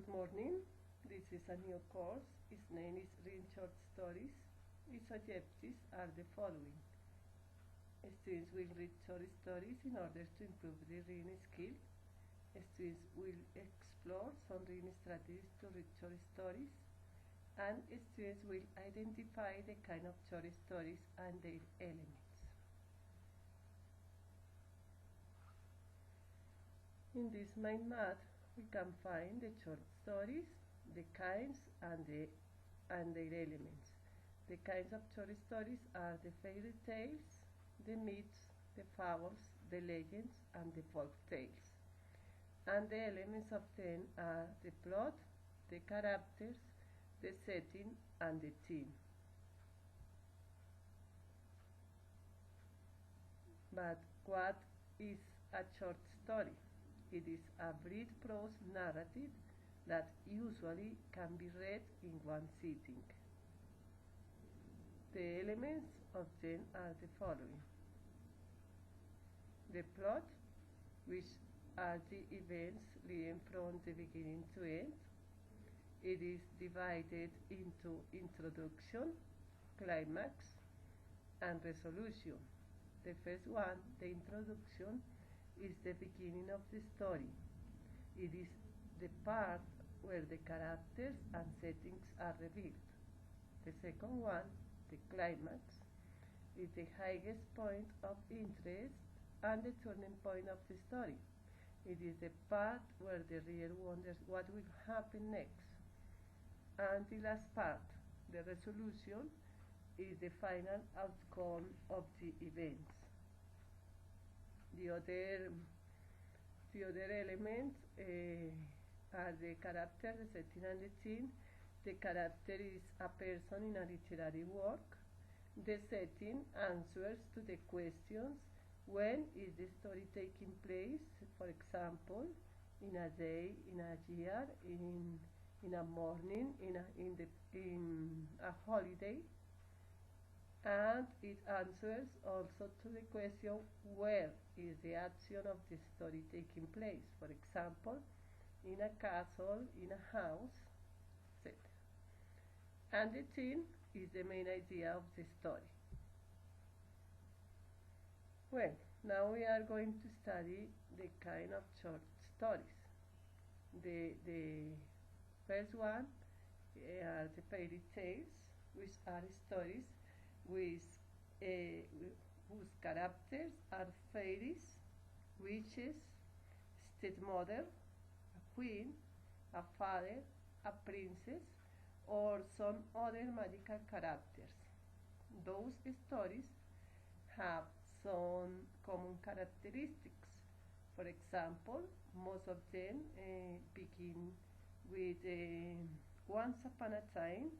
Good morning. This is a new course. Its name is Reading Short Stories. Its objectives are the following. Students will read short stories in order to improve their reading skill. Students will explore some reading strategies to read short stories. And students will identify the kind of short stories and their elements. In this mind map, we can find the short stories, the kinds, and their elements. The kinds of short stories are the fairy tales, the myths, the fables, the legends, and the folk tales. And the elements of them are the plot, the characters, the setting, and the theme. But what is a short story? It is a brief prose narrative that usually can be read in one sitting. The elements of them are the following. The plot, which are the events leading from the beginning to end. It is divided into introduction, climax, and resolution. The first one, the introduction, is the beginning of the story. It is the part where the characters and settings are revealed. The second one, the climax, is the highest point of interest and the turning point of the story. It is the part where the reader wonders what will happen next. And the last part, the resolution, is the final outcome of the events. The other elements are the character, the setting, and the theme. The character is a person in a literary work. The setting answers to the questions: when is the story taking place? For example, in a day, in a year, in a morning, in a holiday. And it answers also to the question: where is the action of the story taking place? For example, in a castle, in a house, etc. And the theme is the main idea of the story. Well, now we are going to study the kind of short stories. The first one are the fairy tales, which are stories whose characters are fairies, witches, stepmother, a queen, a father, a princess, or some other magical characters. Those stories have some common characteristics. For example, most of them begin with once upon a time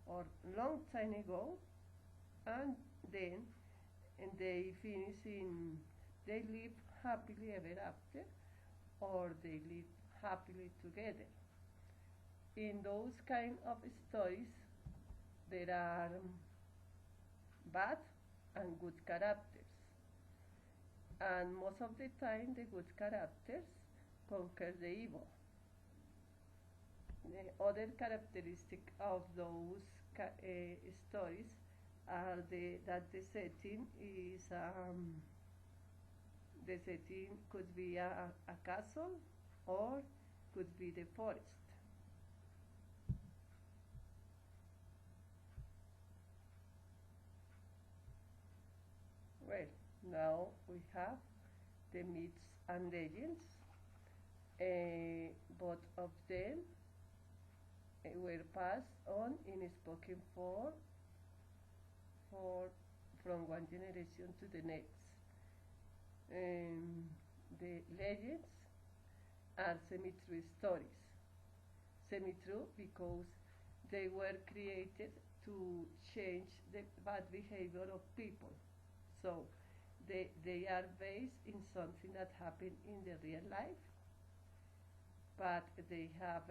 or long time ago, and then they finish in they live happily ever after, or they live happily together. In those kind of stories, there are bad and good characters, and most of the time the good characters conquer the evil. The other characteristic of those stories are that the setting could be a castle or could be the forest. Well, now we have the myths and legends. Both of them were passed on in spoken form from one generation to the next. The legends are semi-true stories. Semi-true because they were created to change the bad behavior of people. So they are based in something that happened in the real life, but they have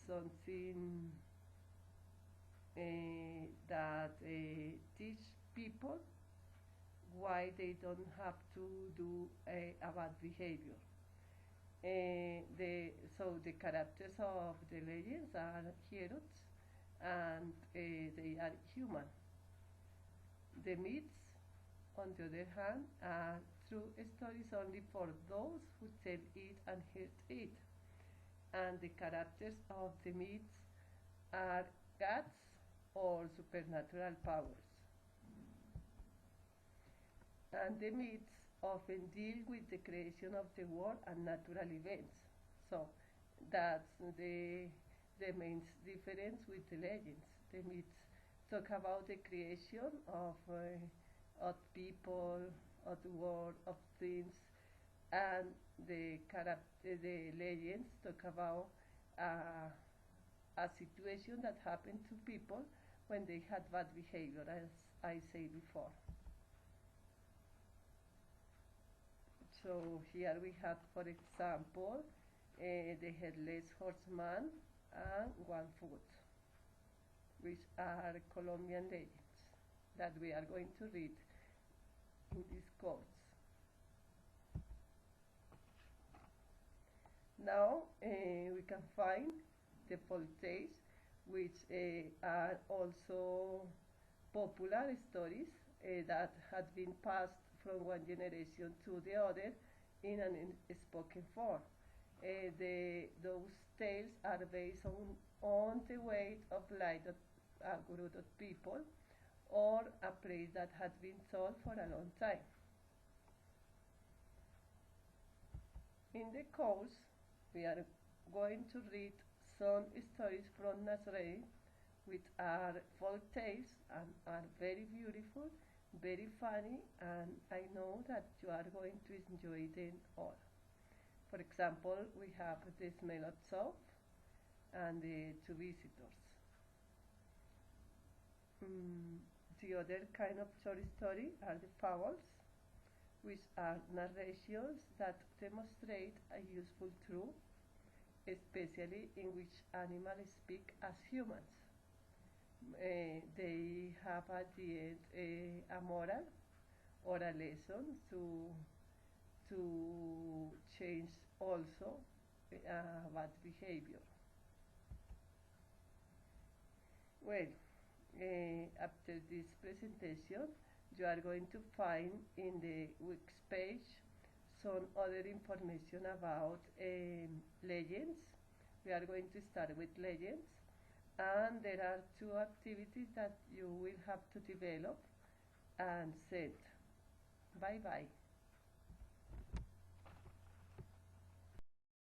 something that teach people why they don't have to do a bad behavior. So the characters of the legends are heroes, and they are human. The myths, on the other hand, are true stories only for those who tell it and heard it. And the characters of the myths are gods or supernatural powers. And the myths often deal with the creation of the world and natural events. So that's the main difference with the legends. The myths talk about the creation of people, of the world, of things, and the legends talk about a situation that happened to people when they had bad behavior, as I said before. So here we have, for example, the headless horseman and one foot, which are Colombian legends that we are going to read in this course. Now we can find the folk tales, which are also popular stories that had been passed from one generation to the other in an spoken form. Those tales are based on the way of life of a group of people or a place that had been told for a long time. In the course, we are going to read some stories from Nazareth, which are folk tales and are very beautiful, very funny, and I know that you are going to enjoy them all. For example, we have the smell of soap and the two visitors. The other kind of short story are the fables, which are narrations that demonstrate a useful truth, especially in which animals speak as humans. They have at the end a moral or a lesson to change also bad behavior. Well, after this presentation, you are going to find in the Wix page some other information about legends. We are going to start with legends, and there are two activities that you will have to develop and send. Bye bye.